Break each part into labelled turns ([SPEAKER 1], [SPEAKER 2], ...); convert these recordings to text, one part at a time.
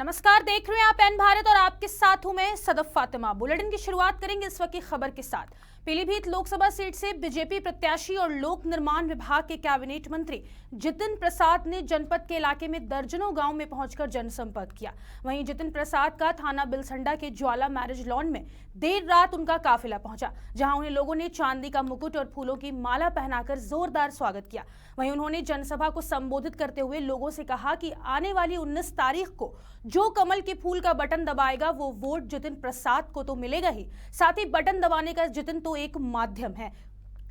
[SPEAKER 1] नमस्कार, देख रहे हैं आप एन भारत और आपके साथ हूं मैं सदफ फातिमा। बुलेटिन की शुरुआत करेंगे इस वक्त की खबर के साथ। पीलीभीत लोकसभा सीट से बीजेपी प्रत्याशी और लोक निर्माण विभाग के कैबिनेट मंत्री जितिन प्रसाद ने जनपद के इलाके में दर्जनों गांव में पहुंचकर जनसंपर्क किया। वहीं जितिन प्रसाद का थाना बिलसंडा के ज्वाला मैरिज लॉन में देर रात उनका काफिला पहुंचा, जहां उन्हें लोगों ने चांदी का मुकुट और फूलों की माला पहनाकर जोरदार स्वागत किया। वहीं उन्होंने जनसभा को संबोधित करते हुए लोगों से कहा कि आने वाली 19 तारीख को जो कमल के फूल का बटन दबाएगा वो वोट जितिन प्रसाद को तो मिलेगा ही, साथ ही बटन दबाने का जितिन तो एक माध्यम है।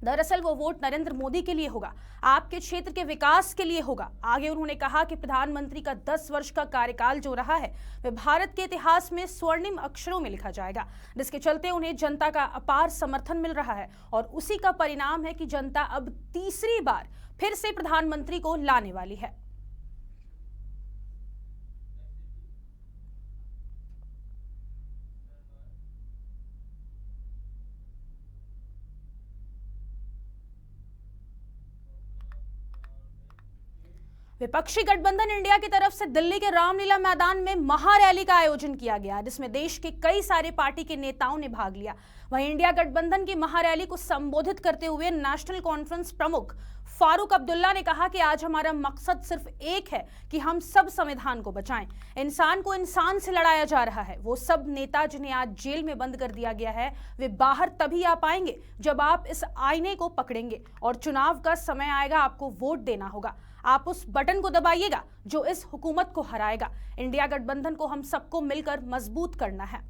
[SPEAKER 1] दरअसल वो वोट नरेंद्र मोदी के लिए होगा, आपके क्षेत्र के विकास के लिए होगा। आगे उन्होंने कहा कि प्रधानमंत्री का 10 वर्ष का कार्यकाल जो रहा है वह भारत के इतिहास में स्वर्णिम अक्षरों में लिखा जाएगा, जिसके चलते उन्हें जनता का अपार समर्थन मिल रहा है और उसी का परिणाम है कि जनता अब तीसरी बार फिर से प्रधानमंत्री को लाने वाली है। विपक्षी गठबंधन इंडिया की तरफ से दिल्ली के रामलीला मैदान में महारैली का आयोजन किया गया, जिसमें देश के कई सारे पार्टी के नेताओं ने भाग लिया। वहीं इंडिया गठबंधन की महारैली को संबोधित करते हुए नेशनल कॉन्फ्रेंस प्रमुख फारूक अब्दुल्ला ने कहा कि आज हमारा मकसद सिर्फ एक है कि हम सब संविधान को बचाएं। इंसान को इंसान से लड़ाया जा रहा है। वो सब नेता जिन्हें आज जेल में बंद कर दिया गया है वे बाहर तभी आ पाएंगे जब आप इस आईने को पकड़ेंगे और चुनाव का समय आएगा, आपको वोट देना होगा। आप उस बटन को दबाइएगा जो इस हुकूमत को हराएगा। इंडिया गठबंधन को हम सबको मिलकर मजबूत करना है।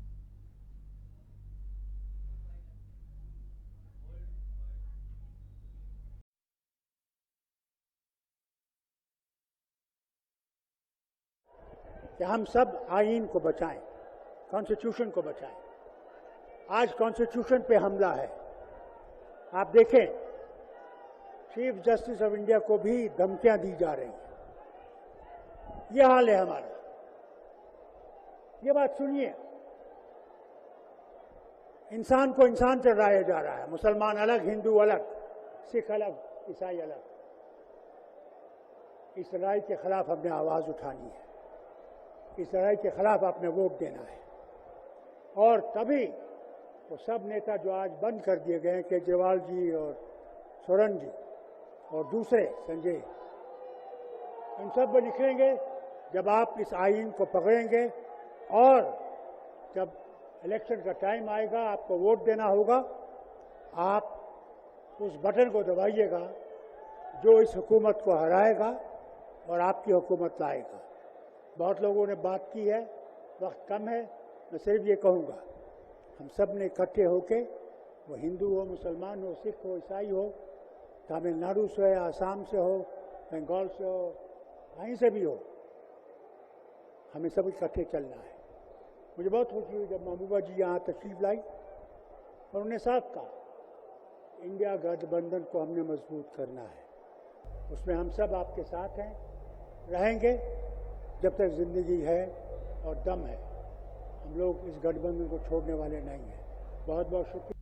[SPEAKER 2] कि हम सब आईन को बचाएं, कॉन्स्टिट्यूशन को बचाएं। आज कॉन्स्टिट्यूशन पे हमला है। आप देखें, चीफ जस्टिस ऑफ इंडिया को भी धमकियां दी जा रही हैं। यह हाल है हमारा। ये बात सुनिए, इंसान को इंसान से लड़ाया जा रहा है। मुसलमान अलग, हिंदू अलग, सिख अलग, ईसाई अलग। इस लड़ाई के खिलाफ हमने आवाज उठानी है। इस लड़ाई के खिलाफ आपने वोट देना है। और तभी वो सब नेता जो आज बंद कर दिए गए हैं, केजरीवाल जी और सोरेन जी और दूसरे संजय, इन सब में निकलेंगे जब आप इस आईन को पकड़ेंगे और जब इलेक्शन का टाइम आएगा, आपको वोट देना होगा। आप उस बटन को दबाइएगा जो इस हुकूमत को हराएगा और आपकी हुकूमत लाएगा। बहुत लोगों ने बात की है, वक्त कम है। मैं सिर्फ ये कहूँगा, हम सब ने इकट्ठे होके, वो हिंदू हो, मुसलमान हो, सिख हो, ईसाई हो, तमिलनाडु से हो, आसाम से हो, बंगाल से हो, कहीं से भी हो, हमें सब इकट्ठे चलना है। मुझे बहुत खुशी हुई जब महबूबा जी यहाँ तशरीफ लाई और उन्हें साफ कहा, इंडिया गठबंधन को हमने मजबूत करना है। उसमें हम सब आपके साथ हैं, रहेंगे जब तक जिंदगी है और दम है। हम लोग इस गठबंधन को छोड़ने वाले नहीं हैं। बहुत बहुत शुक्रिया।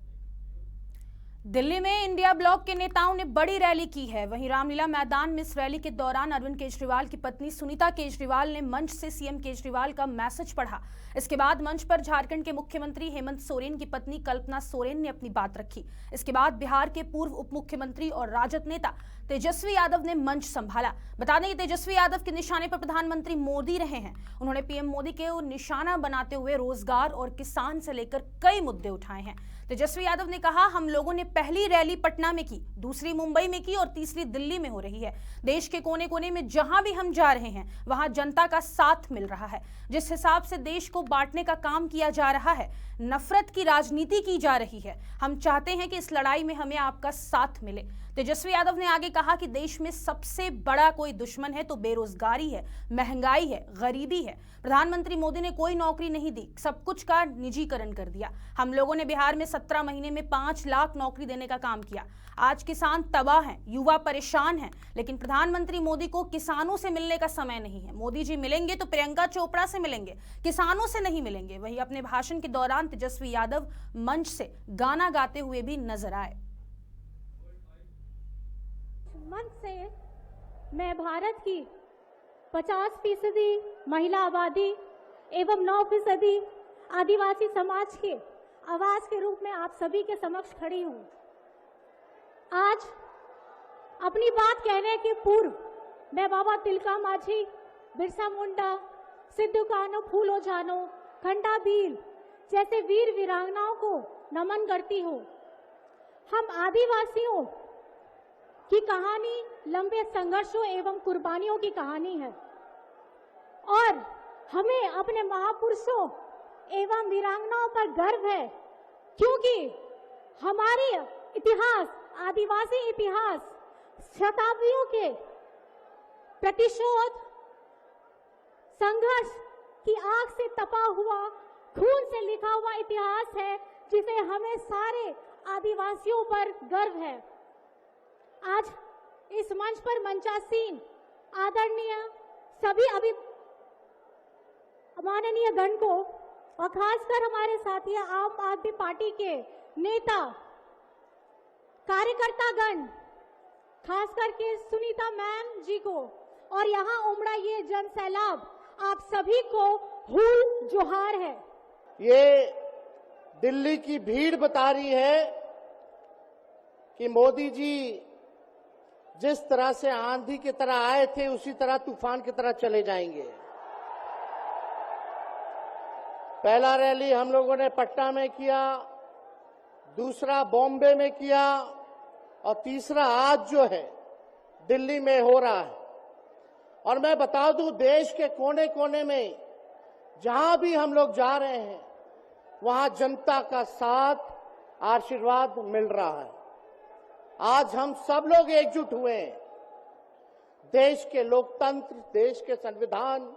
[SPEAKER 1] दिल्ली में इंडिया ब्लॉक के नेताओं ने बड़ी रैली की है। वहीं रामलीला मैदान में इस रैली के दौरान अरविंद केजरीवाल की पत्नी सुनीता केजरीवाल ने मंच से सीएम केजरीवाल का मैसेज पढ़ा। इसके बाद मंच पर झारखंड के मुख्यमंत्री हेमंत सोरेन की पत्नी कल्पना सोरेन ने अपनी बात रखी। इसके बाद बिहार के पूर्व उप मुख्यमंत्री और राजद नेता तेजस्वी यादव ने मंच संभाला। बता दें कि तेजस्वी यादव के निशाने पर प्रधानमंत्री मोदी रहे हैं। उन्होंने पीएम मोदी के निशाना बनाते हुए रोजगार और किसान से लेकर कई मुद्दे उठाए हैं। तेजस्वी यादव ने कहा, हम लोगों ने पहली रैली पटना में की, दूसरी मुंबई में की और तीसरी दिल्ली में हो रही है। देश के कोने कोने में जहां भी हम जा रहे हैं वहां जनता का साथ मिल रहा है। जिस हिसाब से देश को बांटने का काम किया जा रहा है, नफरत की राजनीति की जा रही है, हम चाहते हैं कि इस लड़ाई में हमें आपका साथ मिले। तेजस्वी यादव ने आगे कहा कि देश में सबसे बड़ा कोई दुश्मन है तो बेरोजगारी है, महंगाई है, गरीबी है। प्रधानमंत्री मोदी ने कोई नौकरी नहीं दी, सब कुछ का निजीकरण कर दिया। हम लोगों ने बिहार में 17 महीने में 5 लाख नौकरी देने का काम किया। आज किसान तबाह हैं, युवा परेशान हैं, लेकिन प्रधानमंत्री मोदी को किसानों से मिलने का समय नहीं है। मोदी जी मिलेंगे तो प्रियंका चोपड़ा से मिलेंगे, किसानों से नहीं मिलेंगे। वहीं अपने भाषण के दौरान तेजस्वी यादव मंच से गाना गाते हुए भी नजर आए।
[SPEAKER 3] मंच से मैं भारत की 50% महिला आबादी एवं 9% आदिवासी समाज के आवाज के रूप में आप सभी के समक्ष खड़ी हूं। आज अपनी बात कहने के पूर्व मैं बाबा तिलका मांझी, बिरसा मुंडा, सिद्धू कान्हू फूलो जानो, खंडा भील जैसे वीर वीरांगनाओं को नमन करती हूं। हम आदिवासियों की कहानी लंबे संघर्षों एवं कुर्बानियों की कहानी है और हमें अपने महापुरुषों एवं वीरांगनाओं पर गर्व है, क्योंकि हमारे इतिहास, आदिवासी इतिहास शताब्दियों के प्रतिशोध, संघर्ष की आग से तपा हुआ, खून से लिखा हुआ इतिहास है, जिसे हमें सारे आदिवासियों पर गर्व है। आज इस मंच पर मंचासीन आदरणीय सभी माननीय गण को और खासकर हमारे साथी आम आदमी पार्टी के नेता, कार्यकर्ता गण, खास करके सुनीता मैम जी को और यहाँ उमड़ा ये जन सैलाब, आप सभी को हूल जोहार है।
[SPEAKER 4] ये दिल्ली की भीड़ बता रही है कि मोदी जी जिस तरह से आंधी की तरह आए थे उसी तरह तूफान की तरह चले जाएंगे। पहला रैली हम लोगों ने पटना में किया, दूसरा बॉम्बे में किया और तीसरा आज जो है दिल्ली में हो रहा है। और मैं बता दूं, देश के कोने कोने में जहां भी हम लोग जा रहे हैं वहां जनता का साथ, आशीर्वाद मिल रहा है। आज हम सब लोग एकजुट हुए हैं देश के लोकतंत्र, देश के संविधान,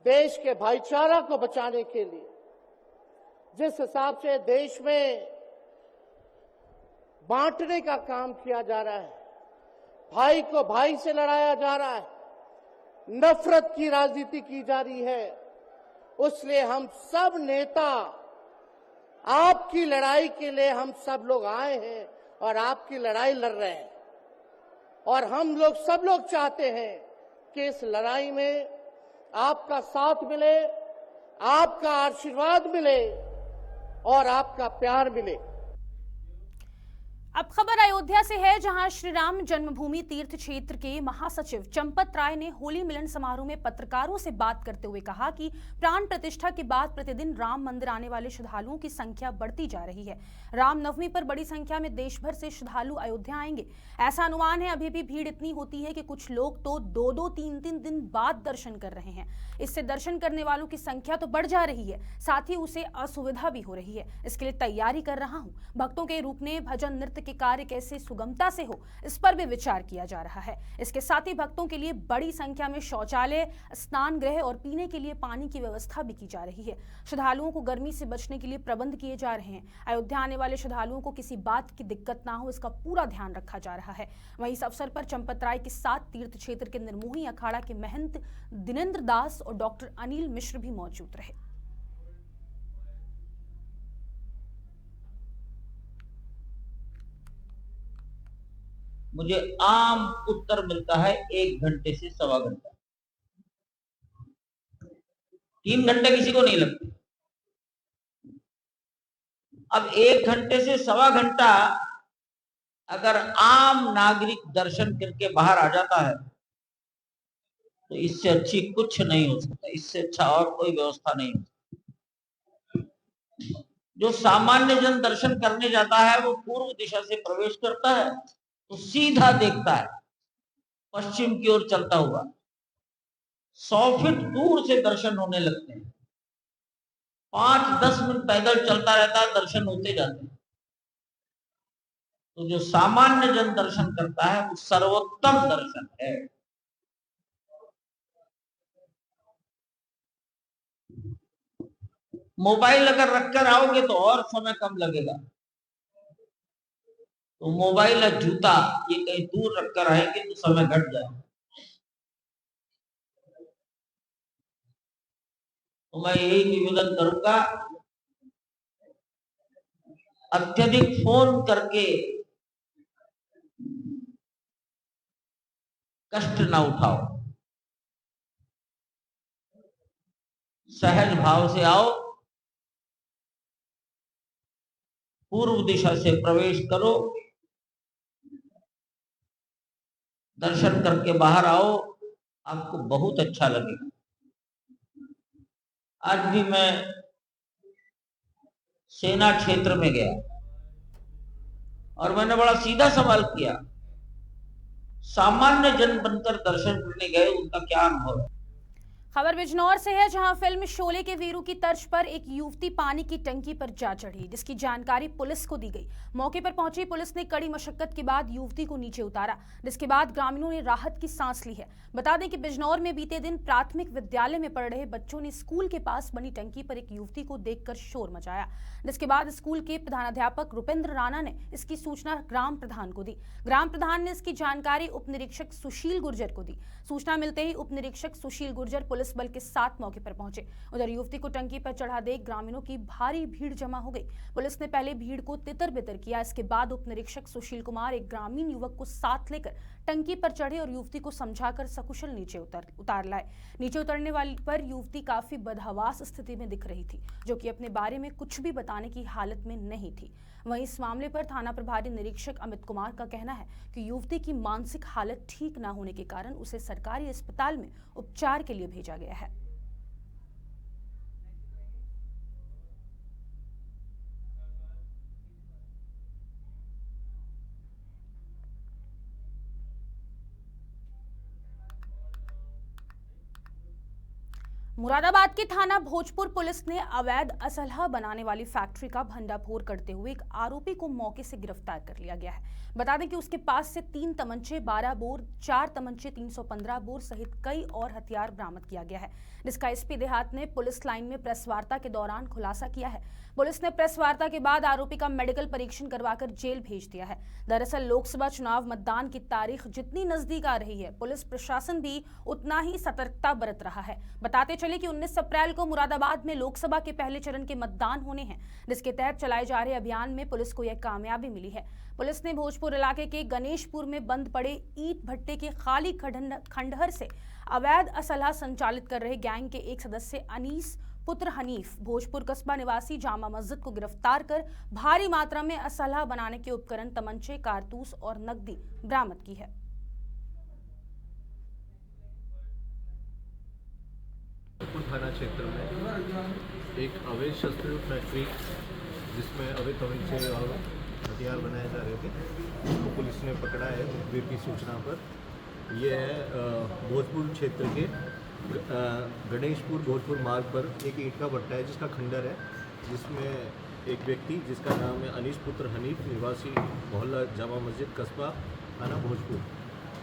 [SPEAKER 4] देश के भाईचारा को बचाने के लिए। जिस हिसाब से देश में बांटने का काम किया जा रहा है, भाई को भाई से लड़ाया जा रहा है, नफरत की राजनीति की जा रही है, उसलिए हम सब नेता आपकी लड़ाई के लिए हम सब लोग आए हैं और आपकी लड़ाई लड़ रहे हैं। और हम लोग सब लोग चाहते हैं कि इस लड़ाई में आपका साथ मिले, आपका आशीर्वाद मिले और आपका प्यार मिले।
[SPEAKER 1] अब खबर अयोध्या से है, जहां श्री राम जन्मभूमि तीर्थ क्षेत्र के महासचिव चंपत राय ने होली मिलन समारोह में पत्रकारों से बात करते हुए कहा कि प्राण प्रतिष्ठा के बाद प्रतिदिन राम मंदिर आने वाले श्रद्धालुओं की संख्या बढ़ती जा रही है। रामनवमी पर बड़ी संख्या में देश भर से श्रद्धालु अयोध्या आएंगे। ऐसा अनुमान है अभी भी भीड़ इतनी होती है कि कुछ लोग तो 2-2, 3-3 दिन बाद दर्शन कर रहे हैं। इससे दर्शन करने वालों की संख्या तो बढ़ जा रही है, साथ ही उसे असुविधा भी हो रही है। इसके लिए तैयारी कर रहा हूं। भक्तों के रुकने, भजन नृत्य के कार्य कैसे सुगमता से हो, इस पर भी विचार किया जा रहा है। इसके साथ ही भक्तों के लिए बड़ी संख्या में शौचालय, स्नान गृह और पीने के लिए पानी की व्यवस्था भी की जा रही है। श्रद्धालुओं को गर्मी से बचने के लिए प्रबंध किए जा रहे हैं। अयोध्या आने वाले श्रद्धालुओं को किसी बात की दिक्कत ना हो, इसका पूरा ध्यान रखा जा रहा है। वहीं इस अवसर पर चंपत राय के साथ तीर्थ क्षेत्र के निर्मोही अखाड़ा के महंत दिनेंद्र दास और डॉक्टर अनिल मिश्र भी मौजूद रहे।
[SPEAKER 5] मुझे आम उत्तर मिलता है 1 घंटे से 1.25 घंटा। 3 घंटे किसी को नहीं लगते। अब 1 घंटे से 1.25 घंटा अगर आम नागरिक दर्शन करके बाहर आ जाता है तो इससे अच्छी कुछ नहीं हो सकता, इससे अच्छा और कोई व्यवस्था नहीं हो सकती। जो सामान्य जन दर्शन करने जाता है वो पूर्व दिशा से प्रवेश करता है तो सीधा देखता है पश्चिम की ओर चलता हुआ 100 फीट दूर से दर्शन होने लगते हैं। 5-10 मिनट पैदल चलता रहता है, दर्शन होते जाते हैं। तो जो सामान्य जन दर्शन करता है वो सर्वोत्तम दर्शन है। मोबाइल अगर रखकर आओगे तो और समय कम लगेगा। तो मोबाइल और जूता ये कहीं दूर रखकर आएंगे तो समय घट जाएगा। तो मैं यही निवेदन करूंगा, अत्यधिक फोन करके कष्ट ना उठाओ। सहज भाव से आओ, पूर्व दिशा से प्रवेश करो, दर्शन करके बाहर आओ, आपको बहुत अच्छा लगेगा। आज भी मैं सेना क्षेत्र में गया और मैंने बड़ा सीधा सवाल किया, सामान्य जन बनकर दर्शन करने गए, उनका क्या अनुभव है।
[SPEAKER 1] खबर बिजनौर से है, जहां फिल्म शोले के वीरू की तर्ज पर एक युवती पानी की टंकी पर जा चढ़ी, जिसकी जानकारी पुलिस को दी गई। मौके पर पहुंची पुलिस ने कड़ी मशक्कत के बाद युवती को नीचे उतारा, जिसके बाद ग्रामीणों ने राहत की सांस ली है। बता दें कि बिजनौर में बीते दिन प्राथमिक विद्यालय में पढ़ रहे बच्चों ने स्कूल के पास बनी टंकी पर एक युवती को देखकर शोर मचाया, जिसके बाद स्कूल के प्रधानाध्यापक रुपेंद्र राणा ने इसकी सूचना ग्राम प्रधान को दी। ग्राम प्रधान ने इसकी जानकारी उप निरीक्षक सुशील गुर्जर को दी। सूचना मिलते ही उप निरीक्षक सुशील गुर्जर पुलिस बल के साथ मौके पर पहुंचे। उधर युवती को टंकी पर चढ़ा देख ग्रामीणों की भारी भीड़ जमा हो गई। पुलिस ने पहले भीड़ को तितर बितर किया, इसके बाद उप निरीक्षक सुशील कुमार एक ग्रामीण युवक को साथ लेकर टंकी पर चढ़े और युवती को समझाकर सकुशल नीचे उतार लाए। नीचे उतरने वाली पर युवती काफी बदहवास स्थिति में दिख रही थी, जो कि अपने बारे में कुछ भी बताने की हालत में नहीं थी। वहीं इस मामले पर थाना प्रभारी निरीक्षक अमित कुमार का कहना है कि युवती की मानसिक हालत ठीक न होने के कारण उसे सरकारी अस्पताल में उपचार के लिए भेजा गया है। मुरादाबाद की थाना भोजपुर पुलिस ने अवैध असलहा बनाने वाली फैक्ट्री का भंडाफोड़ करते हुए एक आरोपी को मौके से गिरफ्तार कर लिया गया है। बता दें कि उसके पास से 3 तमंचे, 12 बोर, 4 तमंचे, 315 बोर सहित कई और हथियार बरामद किया गया है, जिसका एसपी देहात ने पुलिस लाइन में प्रेस वार्ता के दौरान खुलासा किया है। पुलिस ने प्रेस वार्ता के बाद आरोपी का मेडिकल परीक्षण करवाकर जेल भेज दिया है। दरअसल लोकसभा चुनाव मतदान की तारीख जितनी नजदीक आ रही है, पुलिस प्रशासन भी उतना ही सतर्कता बरत रहा है। बताते चले कि 19 अप्रैल को मुरादाबाद में लोकसभा के पहले चरण के मतदान होने हैं, जिसके तहत चलाए जा रहे अभियान में पुलिस को यह कामयाबी मिली है। पुलिस ने भोजपुर इलाके के गणेशपुर में बंद पड़े ईंट भट्टे के खाली खंडहर से अवैध असलहा संचालित कर रहे गैंग के एक सदस्य अनीस पुत्र हनीफ, भोजपुर कस्बा निवासी, जामा मस्जिद को गिरफ्तार कर भारी मात्रा में असलहा बनाने के उपकरण, तमंचे, कारतूस और नकदी बरामद की है।
[SPEAKER 6] थाना क्षेत्र में एक अवैध शस्त्र फैक्ट्री जिसमें अवैध तमंचे और हथियार बनाए जा रहे थे, उसको पुलिस ने पकड़ा है मुखबिर की सूचना पर। ये है भोजपुर क्षेत्र के गणेशपुर भोजपुर मार्ग पर एक ईंट का भट्टा है जिसका खंडर है, जिसमें एक व्यक्ति जिसका नाम है अनीस पुत्र हनीफ, निवासी मोहल्ला जामा मस्जिद, कस्बा, थाना भोजपुर,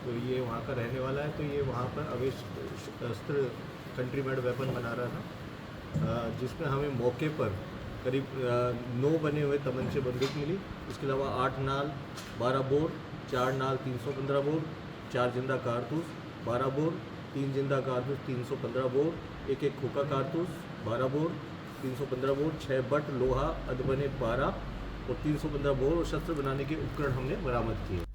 [SPEAKER 6] तो ये वहाँ का रहने वाला है। तो ये वहाँ पर अवैध शस्त्र कंट्री मेड वेपन बना रहा था, जिसमें हमें मौके पर करीब 9 बने हुए तमंचे बंदूक मिली। इसके अलावा 8 नाल 12 बोर, 4 नाल 315 बोर, 4 जिंदा कारतूस 12 बोर, 3 जिंदा कारतूस 315 बोर, एक खोखा कारतूस 12 बोर, 315 बोर, 6 बट लोहा अधबने 12 और 315 बोर और शस्त्र बनाने के उपकरण हमने बरामद किए।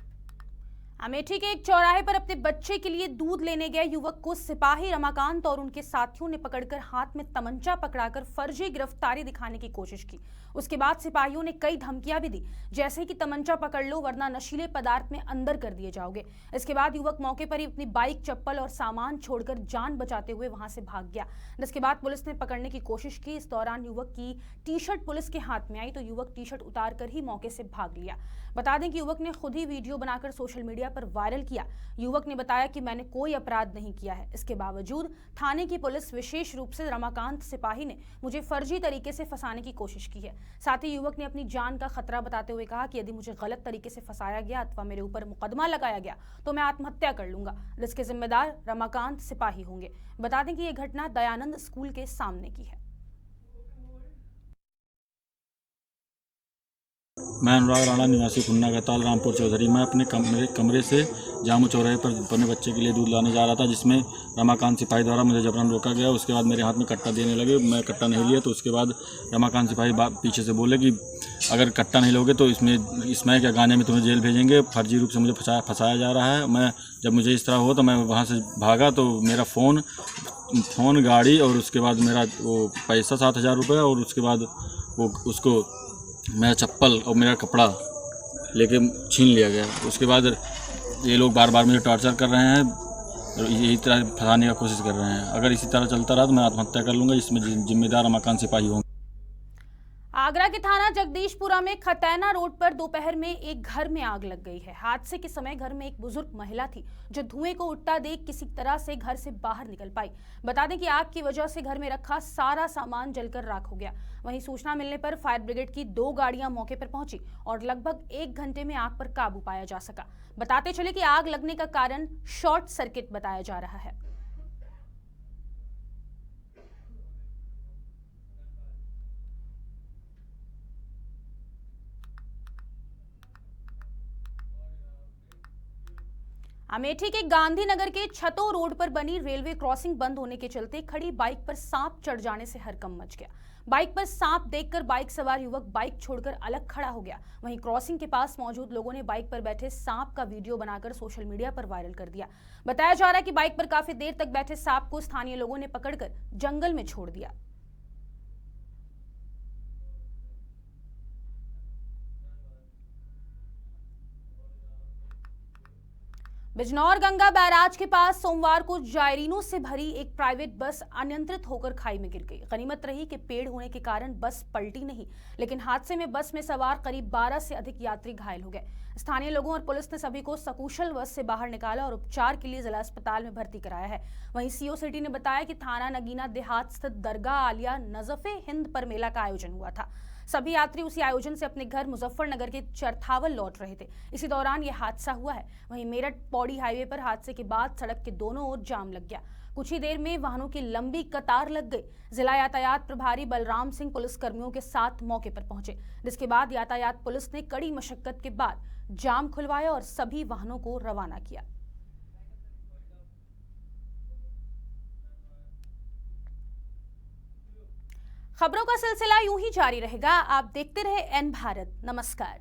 [SPEAKER 1] अमेठी के एक चौराहे पर अपने बच्चे के लिए दूध लेने गए युवक को सिपाही रमाकांत और उनके साथियों ने पकड़कर हाथ में तमंचा पकड़ाकर फर्जी गिरफ्तारी दिखाने की कोशिश की। उसके बाद सिपाहियों ने कई धमकियां भी दी, जैसे कि तमंचा पकड़ लो वरना नशीले पदार्थ में अंदर कर दिए जाओगे। इसके बाद युवक मौके पर ही अपनी बाइक, चप्पल और सामान छोड़कर जान बचाते हुए वहां से भाग गया, जिसके बाद पुलिस ने पकड़ने की कोशिश की। इस दौरान युवक की टी-शर्ट पुलिस के हाथ में आई तो युवक टी-शर्ट उतार कर ही मौके से भाग लिया। बता दें कि युवक ने खुद ही वीडियो बनाकर सोशल मीडिया पर वायरल किया। युवक ने बताया कि मैंने कोई अपराध नहीं किया है। इसके बावजूद थाने की पुलिस, विशेष रूप से रमाकांत सिपाही ने मुझे फर्जी तरीके से फंसाने की कोशिश की है। साथ ही युवक ने अपनी जान का खतरा बताते हुए कहा कि यदि मुझे गलत तरीके से फंसाया गया अथवा मेरे ऊपर मुकदमा लगाया गया तो मैं आत्महत्या कर लूंगा, जिसके जिम्मेदार रमाकांत सिपाही होंगे। बता दें कि यह घटना दयानंद स्कूल के सामने की है।
[SPEAKER 7] मैं अनुराग राणा, निवासी खुन्ना गताल, रामपुर चौधरी। मैं अपने कमरे से जामू चौराहे पर अपने बच्चे के लिए दूध लाने जा रहा था, जिसमें रमाकांत सिपाही द्वारा मुझे जबरन रोका गया। उसके बाद मेरे हाथ में कट्टा देने लगे, मैं कट्टा नहीं लिया। तो उसके बाद रमाकांत सिपाही पीछे से बोले कि अगर कट्टा नहीं लोगे तो इसमें क्या गाने में तुम्हें जेल भेजेंगे, फर्जी रूप से मुझे फंसाया जा रहा है। जब मुझे इस तरह हुआ तो मैं वहाँ से भागा तो मेरा फ़ोन फ़ोन, गाड़ी और उसके बाद मेरा वो पैसा 7,000 रुपये और उसके बाद वो उसको मेरा चप्पल और मेरा कपड़ा लेके छीन लिया गया। उसके बाद ये लोग बार बार मुझे टॉर्चर कर रहे हैं और यही तरह फंसाने का कोशिश कर रहे हैं। अगर इसी तरह चलता रहा तो मैं आत्महत्या कर लूँगा, इसमें जिम्मेदार रमाकांत सिपाही होंगे।
[SPEAKER 1] आगरा के थाना जगदीशपुरा में खतैना रोड पर दोपहर में एक घर में आग लग गई है। हादसे के समय घर में एक बुजुर्ग महिला थी जो धुएं को उठता देख किसी तरह से घर से बाहर निकल पाई। बता दें कि आग की वजह से घर में रखा सारा सामान जलकर राख हो गया। वहीं सूचना मिलने पर फायर ब्रिगेड की 2 गाड़ियां मौके पर पहुंची और लगभग 1 घंटे में आग पर काबू पाया जा सका। बताते चले कि आग लगने का कारण शॉर्ट सर्किट बताया जा रहा है। अमेठी के गांधीनगर के छतो रोड पर बनी रेलवे क्रॉसिंग बंद होने के चलते खड़ी बाइक पर सांप चढ़ जाने से हड़कंप मच गया। बाइक पर सांप देखकर बाइक सवार युवक बाइक छोड़कर अलग खड़ा हो गया। वहीं क्रॉसिंग के पास मौजूद लोगों ने बाइक पर बैठे सांप का वीडियो बनाकर सोशल मीडिया पर वायरल कर दिया। बताया जा रहा है कि बाइक पर काफी देर तक बैठे सांप को स्थानीय लोगों ने पकड़कर जंगल में छोड़ दिया। बिजनौर गंगा बैराज के पास सोमवार को जायरीनों से भरी एक प्राइवेट बस अनियंत्रित होकर खाई में गिर गई। गनीमत रही कि पेड़ होने के कारण बस पलटी नहीं, लेकिन हादसे में बस में सवार करीब 12 से अधिक यात्री घायल हो गए। स्थानीय लोगों और पुलिस ने सभी को सकुशल बस से बाहर निकाला और उपचार के लिए जिला अस्पताल में भर्ती कराया है। वहीं सीओ सिटी ने बताया कि थाना नगीना देहात स्थित दरगाह आलिया नजफे हिंद पर मेला का आयोजन हुआ था। सभी यात्री उसी आयोजन से अपने घर मुजफ्फरनगर के चरथावल लौट रहे थे। इसी दौरान यह हादसा हुआ है। वहीं मेरठ पौड़ी हाईवे पर हादसे के बाद सड़क के दोनों ओर जाम लग गया। कुछ ही देर में वाहनों की लंबी कतार लग गई। जिला यातायात प्रभारी बलराम सिंह पुलिस कर्मियों के साथ मौके पर पहुंचे, जिसके बाद यातायात पुलिस ने कड़ी मशक्कत के बाद जाम खुलवाया और सभी वाहनों को रवाना किया। खबरों का सिलसिला यूं ही जारी रहेगा। आप देखते रहे एन भारत। नमस्कार।